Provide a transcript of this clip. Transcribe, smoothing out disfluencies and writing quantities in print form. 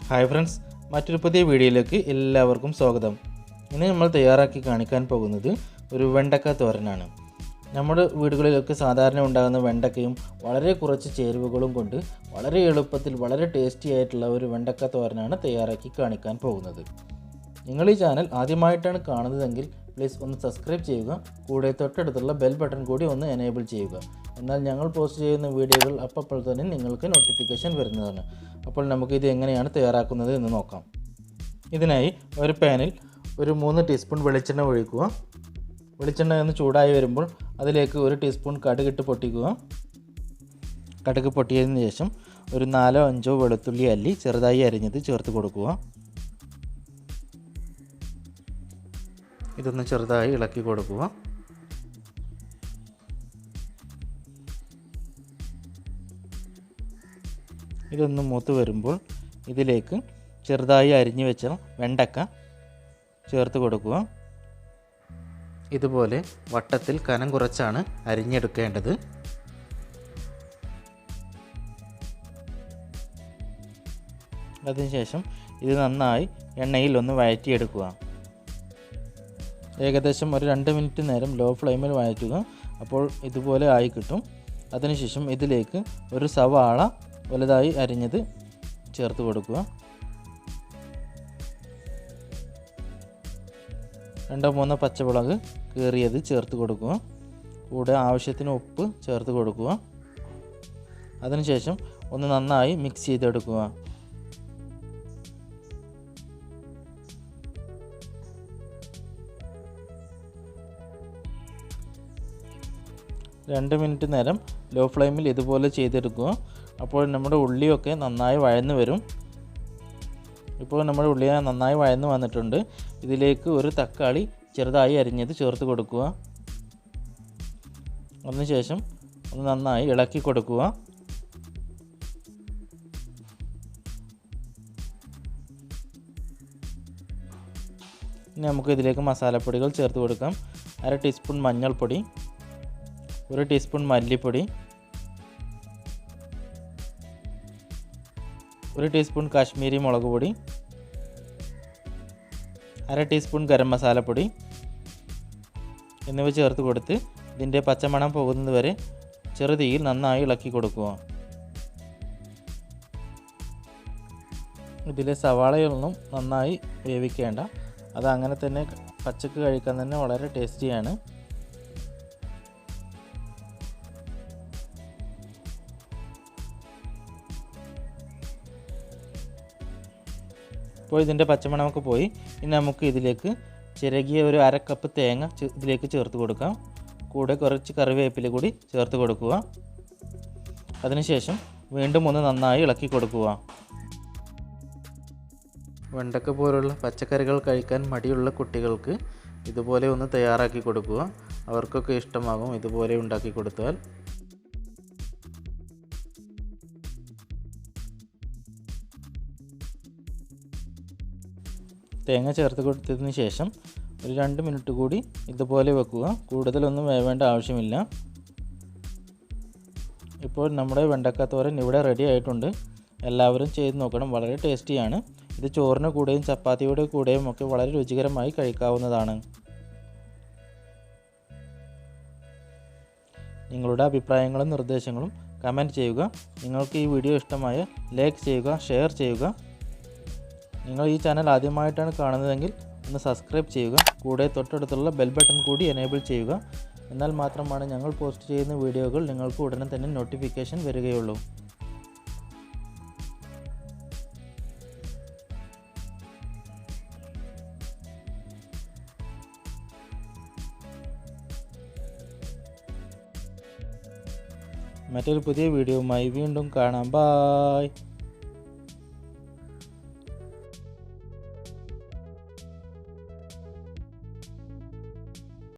Hi friends, മറ്റൊരു പുതിയ വീഡിയോയിലേക്ക് എല്ലാവർക്കും സ്വാഗതം. ഇന്ന് നമ്മൾ തയ്യാറാക്കി കാണിക്കാൻ പോകുന്നത് ഒരു വെണ്ടക്ക തോരനാണ്. നമ്മുടെ വീടുകളിലൊക്കെ സാധാരണ ഉണ്ടാകുന്ന വെണ്ടക്കയും വളരെ കുറച്ച് ചേരുവകളും കൊണ്ട് വളരെ എളുപ്പത്തിൽ വളരെ ടേസ്റ്റി ആയിട്ടുള്ള ഒരു വെണ്ടക്ക തോരനാണ് തയ്യാറാക്കി കാണിക്കാൻ പോകുന്നത്. നിങ്ങൾ ഈ ചാനൽ ആദ്യമായിട്ടാണ് കാണുന്നതെങ്കിൽ പ്ലീസ് ഒന്ന് സബ്സ്ക്രൈബ് ചെയ്യുക. കൂടെ തൊട്ടടുത്തുള്ള ബെൽ ബട്ടൺ കൂടി ഒന്ന് എനേബിൾ ചെയ്യുക. എന്നാൽ ഞങ്ങൾ പോസ്റ്റ് ചെയ്യുന്ന വീഡിയോകൾ അപ്പോൾ തന്നെ നിങ്ങൾക്ക് നോട്ടിഫിക്കേഷൻ വരുന്നതാണ്. അപ്പോൾ നമുക്കിത് എങ്ങനെയാണ് തയ്യാറാക്കുന്നത് എന്ന് നോക്കാം. ഇതിനായി ഒരു പാനിൽ ഒരു 3 ടീസ്പൂൺ വെളിച്ചെണ്ണ ഒഴിക്കുക. വെളിച്ചെണ്ണ ഒന്ന് ചൂടായി വരുമ്പോൾ അതിലേക്ക് 1 ടീസ്പൂൺ കടുകിട്ട് പൊട്ടിക്കുക. കടുക് പൊട്ടിയതിന് ശേഷം ഒരു 4-5 വെളുത്തുള്ളി അല്ലി ചെറുതായി അരിഞ്ഞത് ചേർത്ത് കൊടുക്കുക. ഇതൊന്ന് ചെറുതായി ഇളക്കി കൊടുക്കുക. ഇതൊന്ന് മൂത്ത് വരുമ്പോൾ ഇതിലേക്ക് ചെറുതായി അരിഞ്ഞു വെച്ച വെണ്ടക്ക ചേർത്ത് കൊടുക്കുക. ഇതുപോലെ വട്ടത്തിൽ കനം കുറച്ചാണ് അരിഞ്ഞെടുക്കേണ്ടത്. അതിനുശേഷം ഇത് നന്നായി എണ്ണയിൽ ഒന്ന് വഴറ്റിയെടുക്കുക. ഏകദേശം ഒരു 2 മിനിറ്റ് നേരം ലോ ഫ്ലെയിമിൽ വഴറ്റുക. അപ്പോൾ ഇതുപോലെ ആയി കിട്ടും. അതിനുശേഷം ഇതിലേക്ക് ഒരു സവാള വലുതായി അരിഞ്ഞത് ചേർത്ത് കൊടുക്കുക. 2-3 പച്ചമുളക് കീറിയത് ചേർത്ത് കൊടുക്കുക. കൂടെ ആവശ്യത്തിന് ഉപ്പ് ചേർത്ത് കൊടുക്കുക. അതിനുശേഷം ഒന്ന് നന്നായി മിക്സ് ചെയ്തെടുക്കുക. രണ്ട് മിനിറ്റ് നേരം ലോ ഫ്ലെയിമിൽ ഇതുപോലെ ചെയ്തെടുക്കുക. അപ്പോൾ നമ്മുടെ ഉള്ളിയൊക്കെ നന്നായി വഴന്ന് വരും. ഇപ്പോൾ നമ്മുടെ ഉള്ളി നന്നായി വഴന്ന് വന്നിട്ടുണ്ട്. ഇതിലേക്ക് ഒരു തക്കാളി ചെറുതായി അരിഞ്ഞത് ചേർത്ത് കൊടുക്കുക. അതിനുശേഷം ഒന്ന് നന്നായി ഇളക്കി കൊടുക്കുക. ഇനി നമുക്ക് ഇതിലേക്ക് മസാലപ്പൊടികൾ ചേർത്ത് കൊടുക്കാം. 1/2 ടീസ്പൂൺ മഞ്ഞൾപ്പൊടി, 1 ടീസ്പൂൺ മല്ലിപ്പൊടി, 1 ടീസ്പൂൺ കാശ്മീരി മുളക് പൊടി, 1/2 ടീസ്പൂൺ ഗരം മസാലപ്പൊടി എന്നിവ ചേർത്ത് കൊടുത്ത് ഇതിൻ്റെ പച്ചമണം പോകുന്നത് വരെ ചെറുതീയിൽ നന്നായി ഇളക്കി കൊടുക്കുക. ഇതിലെ സവാളയൊന്നും നന്നായി വേവിക്കേണ്ട. അത് അങ്ങനെ തന്നെ പച്ചക്ക് കഴിക്കാൻ തന്നെ വളരെ ടേസ്റ്റിയാണ്. ഇപ്പോൾ ഇതിൻ്റെ പച്ചമണമൊക്കെ പോയി. ഇനി നമുക്ക് ഇതിലേക്ക് ചിരകിയ ഒരു 1/2 കപ്പ് തേങ്ങ ഇതിലേക്ക് ചേർത്ത് കൊടുക്കാം. കൂടെ കുറച്ച് കറിവേപ്പില കൂടി ചേർത്ത് കൊടുക്കുക. അതിനുശേഷം വീണ്ടും ഒന്ന് നന്നായി ഇളക്കി കൊടുക്കുക. വെണ്ടക്ക പോലുള്ള പച്ചക്കറികൾ കഴിക്കാൻ മടിയുള്ള കുട്ടികൾക്ക് ഇതുപോലെ ഒന്ന് തയ്യാറാക്കി കൊടുക്കുക. അവർക്കൊക്കെ ഇഷ്ടമാകും ഇതുപോലെ ഉണ്ടാക്കി കൊടുത്താൽ. തേങ്ങ ചേർത്ത് കൊടുത്തതിന് ശേഷം ഒരു 2 മിനിറ്റ് കൂടി ഇതുപോലെ വെക്കുക. കൂടുതലൊന്നും വേവേണ്ട ആവശ്യമില്ല. ഇപ്പോൾ നമ്മുടെ വെണ്ടക്ക തോരൻ ഇവിടെ റെഡി ആയിട്ടുണ്ട്. എല്ലാവരും ചെയ്ത് നോക്കണം. വളരെ ടേസ്റ്റിയാണ്. ഇത് ചോറിന് കൂടെയും ചപ്പാത്തിയുടെ കൂടെയും ഒക്കെ വളരെ രുചികരമായി കഴിക്കാവുന്നതാണ്. നിങ്ങളുടെ അഭിപ്രായങ്ങളും നിർദ്ദേശങ്ങളും കമൻറ്റ് ചെയ്യുക. നിങ്ങൾക്ക് ഈ വീഡിയോ ഇഷ്ടമായ ലൈക്ക് ചെയ്യുക, ഷെയർ ചെയ്യുക. നിങ്ങൾ ഈ ചാനൽ ആദ്യമായിട്ടാണ് കാണുന്നതെങ്കിൽ ഒന്ന് സബ്സ്ക്രൈബ് ചെയ്യുക. കൂടെ തൊട്ടടുത്തുള്ള ബെൽ ബട്ടൺ കൂടി എനേബിൾ ചെയ്യുക. എന്നാൽ മാത്രമാണ് ഞങ്ങൾ പോസ്റ്റ് ചെയ്യുന്ന വീഡിയോകൾ നിങ്ങൾക്ക് ഉടനെ തന്നെ നോട്ടിഫിക്കേഷൻ വരികയുള്ളൂ. മറ്റൊരു പുതിയ വീഡിയോയുമായി വീണ്ടും കാണാം. ബൈ.